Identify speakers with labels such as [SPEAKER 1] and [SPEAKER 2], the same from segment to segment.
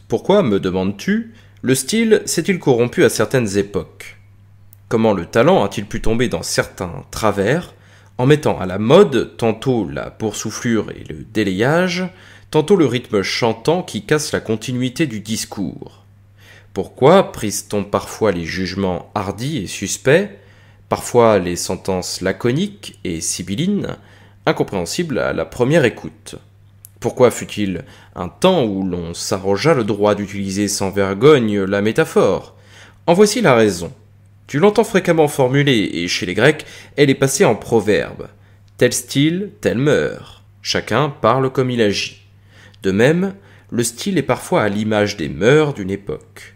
[SPEAKER 1] Pourquoi, me demandes-tu, le style s'est-il corrompu à certaines époques? Comment le talent a-t-il pu tomber dans certains travers, en mettant à la mode tantôt la boursouflure et le délayage, tantôt le rythme chantant qui casse la continuité du discours? Pourquoi prise-t-on parfois les jugements hardis et suspects, parfois les sentences laconiques et sibyllines, incompréhensibles à la première écoute? Pourquoi fut-il un temps où l'on s'arrogea le droit d'utiliser sans vergogne la métaphore? En voici la raison. Tu l'entends fréquemment formulée, et chez les Grecs, elle est passée en proverbe. Tel style, telle mœurs. Chacun parle comme il agit. De même, le style est parfois à l'image des mœurs d'une époque.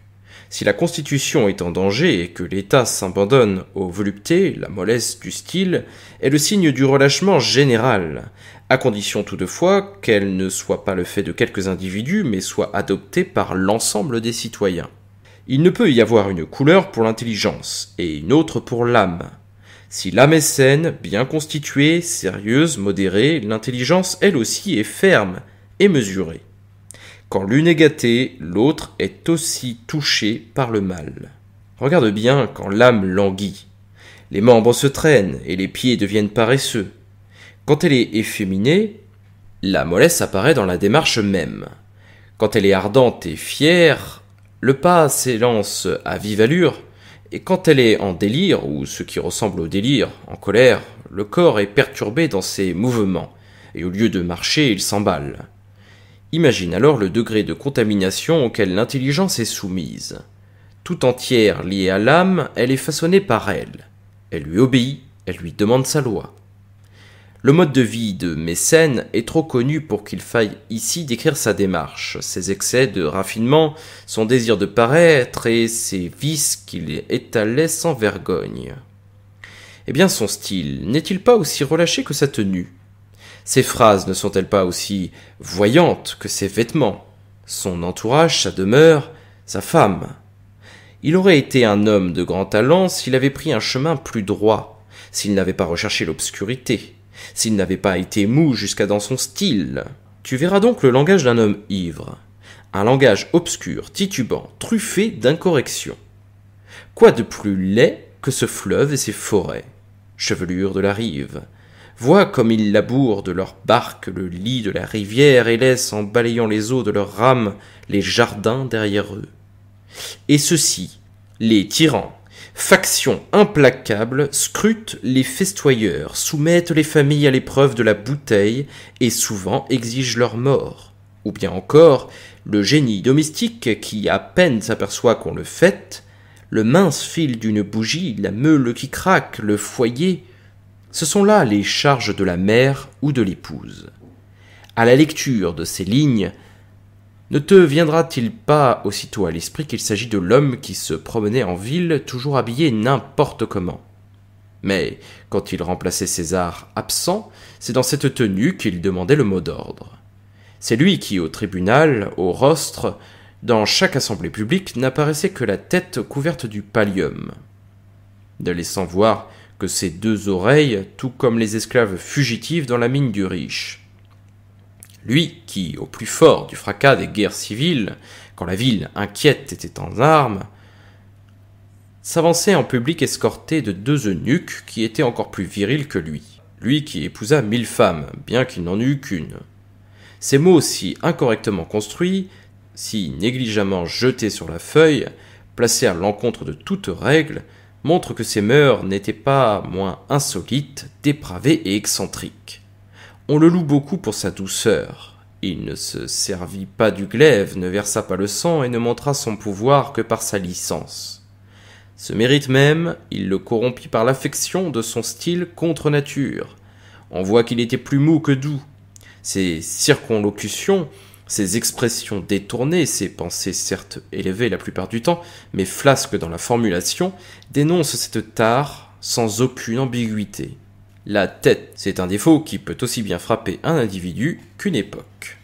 [SPEAKER 1] Si la Constitution est en danger et que l'État s'abandonne aux voluptés, la mollesse du style est le signe du relâchement général, à condition toutefois qu'elle ne soit pas le fait de quelques individus, mais soit adoptée par l'ensemble des citoyens. Il ne peut y avoir une couleur pour l'intelligence, et une autre pour l'âme. Si l'âme est saine, bien constituée, sérieuse, modérée, l'intelligence, elle aussi, est ferme et mesurée. Quand l'une est gâtée, l'autre est aussi touchée par le mal. Regarde bien quand l'âme languit. Les membres se traînent et les pieds deviennent paresseux. Quand elle est efféminée, la mollesse apparaît dans la démarche même. Quand elle est ardente et fière, le pas s'élance à vive allure, et quand elle est en délire, ou ce qui ressemble au délire, en colère, le corps est perturbé dans ses mouvements, et au lieu de marcher, il s'emballe. Imagine alors le degré de contamination auquel l'intelligence est soumise. Tout entière liée à l'âme, elle est façonnée par elle. Elle lui obéit, elle lui demande sa loi. Le mode de vie de Mécène est trop connu pour qu'il faille ici décrire sa démarche, ses excès de raffinement, son désir de paraître et ses vices qu'il étalait sans vergogne. Eh bien son style n'est-il pas aussi relâché que sa tenue? Ses phrases ne sont-elles pas aussi voyantes que ses vêtements? Son entourage, sa demeure, sa femme? Il aurait été un homme de grand talent s'il avait pris un chemin plus droit, s'il n'avait pas recherché l'obscurité, s'il n'avait pas été mou jusqu'à dans son style. Tu verras donc le langage d'un homme ivre, un langage obscur, titubant, truffé d'incorrections. Quoi de plus laid que ce fleuve et ses forêts? Chevelure de la rive. Vois comme ils labourent de leurs barques le lit de la rivière et laissent en balayant les eaux de leurs rames les jardins derrière eux. Et ceux-ci, les tyrans, factions implacables, scrutent les festoyeurs, soumettent les familles à l'épreuve de la bouteille et souvent exigent leur mort. Ou bien encore, le génie domestique qui à peine s'aperçoit qu'on le fête, le mince fil d'une bougie, la meule qui craque, le foyer, ce sont là les charges de la mère ou de l'épouse. À la lecture de ces lignes, ne te viendra-t-il pas aussitôt à l'esprit qu'il s'agit de l'homme qui se promenait en ville toujours habillé n'importe comment? Mais quand il remplaçait César absent, c'est dans cette tenue qu'il demandait le mot d'ordre. C'est lui qui, au tribunal, au rostre, dans chaque assemblée publique, n'apparaissait que la tête couverte du pallium, ne laissant voir que ses deux oreilles, tout comme les esclaves fugitifs dans la mine du riche. Lui qui, au plus fort du fracas des guerres civiles, quand la ville inquiète était en armes, s'avançait en public escorté de deux eunuques qui étaient encore plus virils que lui. Lui qui épousa 1000 femmes, bien qu'il n'en eût qu'une. Ces mots si incorrectement construits, si négligemment jetés sur la feuille, placés à l'encontre de toute règle, montre que ses mœurs n'étaient pas moins insolites, dépravées et excentriques. On le loue beaucoup pour sa douceur. Il ne se servit pas du glaive, ne versa pas le sang et ne montra son pouvoir que par sa licence. Ce mérite même, il le corrompit par l'affection de son style contre nature. On voit qu'il était plus mou que doux. Ses circonlocutions, ses expressions détournées, ses pensées certes élevées la plupart du temps, mais flasques dans la formulation, dénoncent cette tare sans aucune ambiguïté. La tête, c'est un défaut qui peut aussi bien frapper un individu qu'une époque.